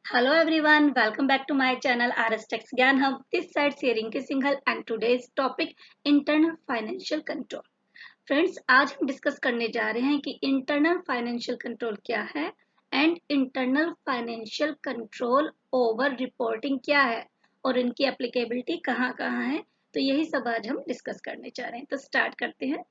Hello everyone, welcome back to my channel RS Tax Gyan Hub. This side से Rinki Singhal and today's topic internal financial control. Friends आज हम discuss करने जा रहे हैं कि इंटरनल फाइनेंशियल कंट्रोल क्या है and internal financial control over reporting क्या है और इनकी एप्लीकेबिलिटी कहाँ कहाँ है। तो यही सब आज हम डिस्कस करने जा रहे हैं। तो स्टार्ट करते हैं।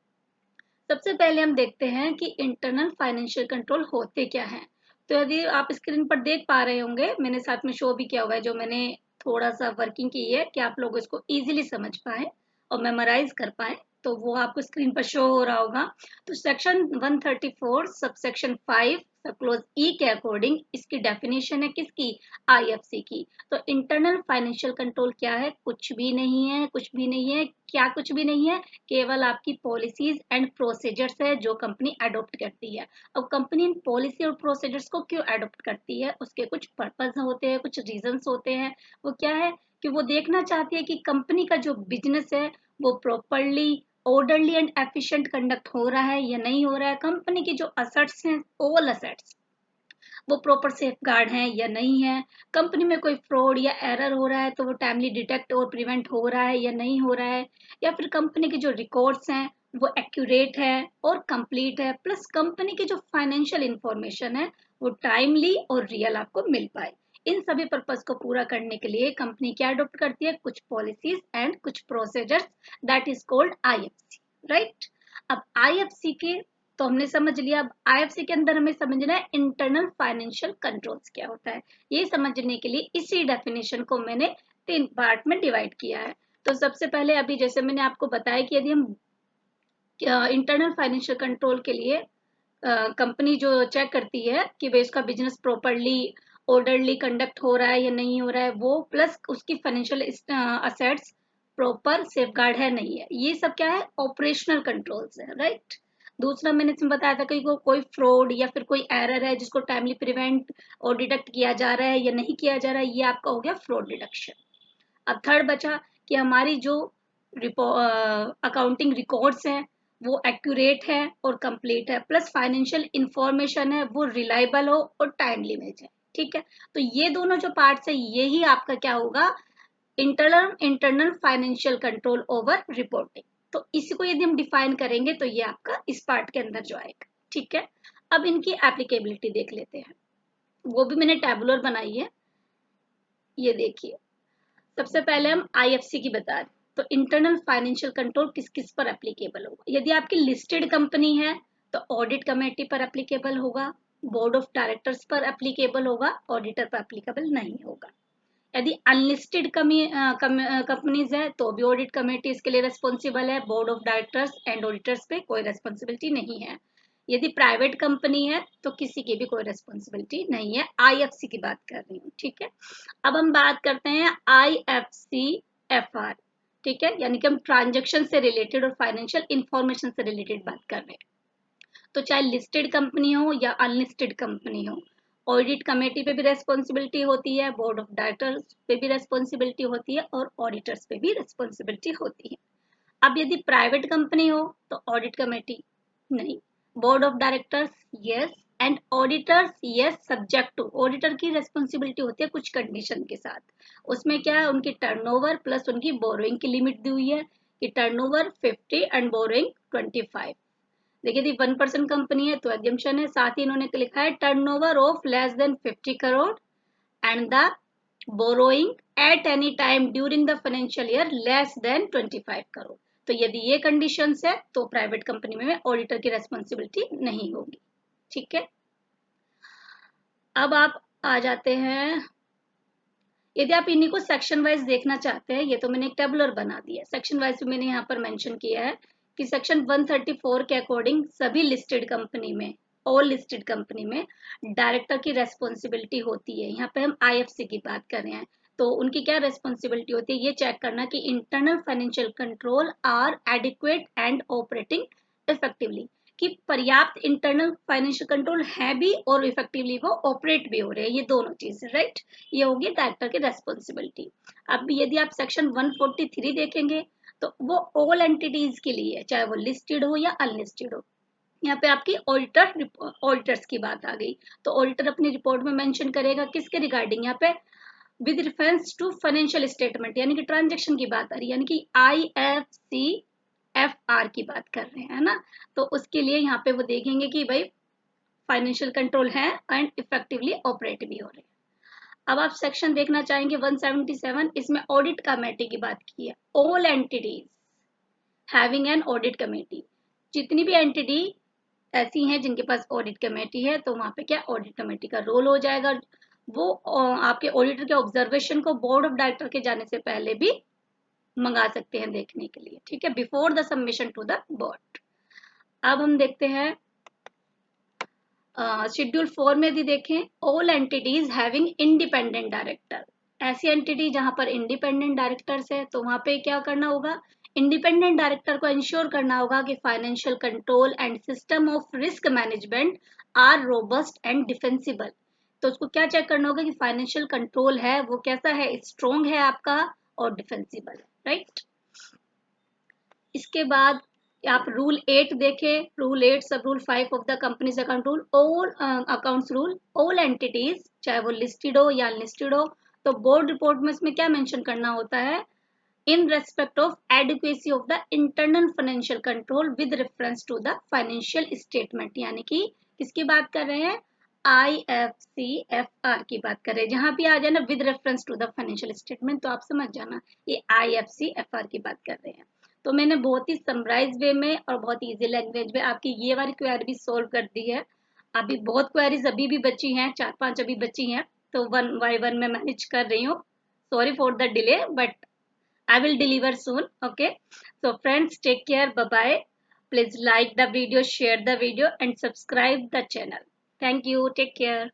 सबसे पहले हम देखते हैं कि इंटरनल फाइनेंशियल कंट्रोल होते क्या हैं। तो यदि आप स्क्रीन पर देख पा रहे होंगे, मैंने साथ में शो भी किया हुआ है, जो मैंने थोड़ा सा वर्किंग की है कि आप लोग इसको इजीली समझ पाए और मेमोराइज कर पाए। तो वो आपको स्क्रीन पर शो हो रहा होगा। तो सेक्शन 134 सब सेक्शन 5 सब क्लोज ई के अकॉर्डिंग इसकी डेफिनेशन है किसकी, आईएफसी की। तो इंटरनल फाइनेंशियल कंट्रोल क्या है? कुछ भी नहीं है, कुछ भी नहीं है। क्या कुछ भी नहीं है? केवल आपकी पॉलिसीज एंड प्रोसीजर्स है जो कंपनी अडॉप्ट करती है। अब कंपनी इन पॉलिसी और प्रोसीजर्स को क्यों अडॉप्ट करती है? उसके कुछ पर्पस होते हैं, कुछ रीजंस होते हैं। वो क्या है कि वो देखना चाहती है कि कंपनी का जो बिजनेस है वो properly orderly and efficient conduct हो रहा है या नहीं हो रहा है। कंपनी की जो असेट्स हैं, ऑल असेट्स, वो प्रॉपर सेफ गार्ड है या नहीं है। कंपनी में कोई फ्रॉड या एरर हो रहा है तो वो टाइमली डिटेक्ट और प्रिवेंट हो रहा है या नहीं हो रहा है। या फिर कंपनी के जो रिकॉर्ड्स हैं वो एक्यूरेट है और कंप्लीट है, प्लस कंपनी की जो फाइनेंशियल इंफॉर्मेशन है वो टाइमली और रियल आपको मिल पाए। इन सभी पर्पस को पूरा करने के लिए कंपनी क्या अडॉप्ट करती है? कुछ पॉलिसीज एंड कुछ procedures, that is called IFC, right. अब आईएफसी के तो हमने समझ लिया। अब आईएफसी के अंदर हमें समझना है इंटरनल फाइनेंशियल कंट्रोल्स क्या होता है। ये समझने के लिए इसी डेफिनेशन को मैंने 3 पार्ट में डिवाइड किया है। तो सबसे पहले अभी जैसे मैंने आपको बताया कि यदि हम इंटरनल फाइनेंशियल कंट्रोल के लिए कंपनी जो चेक करती है कि वे इसका बिजनेस प्रॉपरली ऑर्डरली कंडक्ट हो रहा है या नहीं हो रहा है, वो प्लस उसकी फाइनेंशियल असेट्स प्रॉपर सेफगार्ड है नहीं है, ये सब क्या है? ऑपरेशनल कंट्रोल्स है, राइट। दूसरा मैंने इसमें बताया था कि कोई फ्रॉड या फिर कोई एरर है जिसको टाइमली प्रिवेंट और डिटेक्ट किया जा रहा है या नहीं किया जा रहा है, ये आपका हो गया फ्रॉड डिटेक्शन। अब थर्ड बचा कि हमारी जो अकाउंटिंग रिकॉर्ड्स हैं वो एक्यूरेट है और कंप्लीट है, प्लस फाइनेंशियल इंफॉर्मेशन है वो रिलायबल हो और टाइमली मिल जाए। ठीक है, तो ये दोनों जो पार्ट्स है यही आपका क्या होगा? Internal internal financial control over reporting. तो इसी को यदि हम डिफाइन करेंगे तो ये आपका इस पार्ट के अंदर जो आएगा। ठीक है, अब इनकी एप्लीकेबिलिटी देख लेते हैं। वो भी मैंने टैबुलर बनाई है, ये देखिए। सबसे पहले हम आईएफसी की बता रहे। तो इंटरनल फाइनेंशियल कंट्रोल किस किस पर एप्लीकेबल होगा? यदि आपकी लिस्टेड कंपनी है तो ऑडिट कमेटी पर एप्लीकेबल होगा, बोर्ड ऑफ डायरेक्टर्स पर एप्लीकेबल होगा, ऑडिटर पर एप्लीकेबल नहीं होगा। यदि अनलिस्टेड कंपनीज है तो भी ऑडिट कमेटी इसके लिए रेस्पॉन्सिबल है, board of directors and auditors पे कोई रेस्पॉन्सिबिलिटी नहीं है। यदि प्राइवेट कंपनी है तो किसी की भी कोई रेस्पॉन्सिबिलिटी नहीं है। आईएफसी की बात कर रही हूँ, ठीक है। अब हम बात करते हैं आईएफसी एफआर, ठीक है, यानी कि हम ट्रांजेक्शन से रिलेटेड और फाइनेंशियल इंफॉर्मेशन से रिलेटेड बात कर रहे हैं। तो चाहे लिस्टेड कंपनी हो या अनलिस्टेड कंपनी हो, ऑडिट कमेटी पे भी रेस्पॉन्सिबिलिटी होती है, बोर्ड ऑफ डायरेक्टर्स पे भी रेस्पॉन्सिबिलिटी होती है और ऑडिटर्स पे भी रेस्पॉन्सिबिलिटी होती है। अब यदि प्राइवेट कंपनी हो तो ऑडिट कमेटी नहीं, board of directors yes, and auditors yes, subject to auditor की रेस्पॉन्सिबिलिटी होती है कुछ कंडीशन के साथ। उसमें क्या है? उनकी टर्नओवर प्लस उनकी बोरोइंग की लिमिट दी हुई है कि टर्नओवर 50 एंड बोरोइंग 25। देखिए यदि 1% कंपनी है तो एग्जम्पशन है, साथ ही इन्होंने लिखा है turnover of less than 50 crore and the borrowing at any time during the financial year less than 25 crore. तो यदि ये कंडीशंस है तो प्राइवेट कंपनी में ऑडिटर की रेस्पॉन्सिबिलिटी नहीं होगी। ठीक है, अब आप आ जाते हैं। यदि आप इन्हीं को सेक्शन वाइज देखना चाहते हैं, ये तो मैंने एक टेबुलर बना दिया, सेक्शन वाइज मैंने यहाँ पर मेंशन किया है कि सेक्शन 134 के अकॉर्डिंग सभी लिस्टेड कंपनी में, ऑल लिस्टेड कंपनी में डायरेक्टर की रेस्पॉन्सिबिलिटी होती है। यहाँ पे हम आईएफसी की बात कर रहे हैं, तो उनकी क्या रेस्पॉन्सिबिलिटी होती है? ये चेक करना कि internal financial control are adequate and operating effectively, कि पर्याप्त इंटरनल फाइनेंशियल कंट्रोल है भी और इफेक्टिवली वो ऑपरेट भी हो रहे हैं, ये दोनों चीजें, राइट। ये होगी डायरेक्टर की रेस्पॉन्सिबिलिटी। अब यदि आप सेक्शन 143 देखेंगे तो वो ऑल एंटिटीज के लिए है, चाहे वो लिस्टेड हो या अनलिस्टेड हो। यहाँ पे आपकी ऑडिटर्स की बात आ गई। तो ऑडिटर अपनी रिपोर्ट में मेंशन करेगा किसके रिगार्डिंग, यहाँ पे with reference to financial statement, यानी कि ट्रांजेक्शन की बात आ रही है, यानी कि IFCFR की बात कर रहे हैं, है ना। तो उसके लिए यहाँ पे वो देखेंगे कि भाई फाइनेंशियल कंट्रोल है एंड इफेक्टिवली ऑपरेट भी हो रहे हैं। अब आप सेक्शन देखना चाहेंगे 177, इसमें ऑडिट कमेटी की बात की है। All entities having an audit committee, जितनी भी एंटिटी ऐसी हैं जिनके पास ऑडिट कमेटी है, तो वहां पे क्या ऑडिट कमेटी का रोल हो जाएगा। वो आपके ऑडिटर के ऑब्जर्वेशन को बोर्ड ऑफ डायरेक्टर के जाने से पहले भी मंगा सकते हैं देखने के लिए, ठीक है, before the submission to the board. अब हम देखते हैं शेड्यूल 4 में भी देखें, all entities having independent director, ऐसी एंटिटी जहां पर इंडिपेंडेंट डायरेक्टर्स है, तो वहां पे क्या करना होगा, इंडिपेंडेंट डायरेक्टर को इंश्योर करना होगा कि financial control and system of risk management are robust and defensible. तो उसको क्या चेक करना होगा कि फाइनेंशियल कंट्रोल है वो कैसा है, स्ट्रोंग है आपका और डिफेंसिबल है, राइट। इसके बाद आप रूल 8 देखें, रूल 8 सब rule 5 of the companies account rule, all accounts rule, all entities चाहे वो लिस्टेड हो या अनलिस्टेड हो, तो बोर्ड रिपोर्ट में इसमें क्या मेंशन करना होता है, in respect of adequacy of the internal financial control with reference to the financial statement, यानी कि किसकी बात कर रहे हैं, IFCFR की बात कर रहे हैं। जहां भी आ जाए ना with reference to the financial statement, तो आप समझ जाना ये IFCFR की बात कर रहे हैं। तो मैंने बहुत ही समराइज वे में और बहुत इजी लैंग्वेज में आपकी ये वाली क्वेरी भी सोल्व कर दी है। अभी बहुत क्वेरीज अभी भी बची हैं, 4-5 अभी बची हैं, तो वन बाय वन मैं मैनेज कर रही हूँ। Sorry for the delay, but I will deliver soon. Okay. So friends, take care. Bye bye. Please like the video, share the video and subscribe the channel. Thank you. Take care.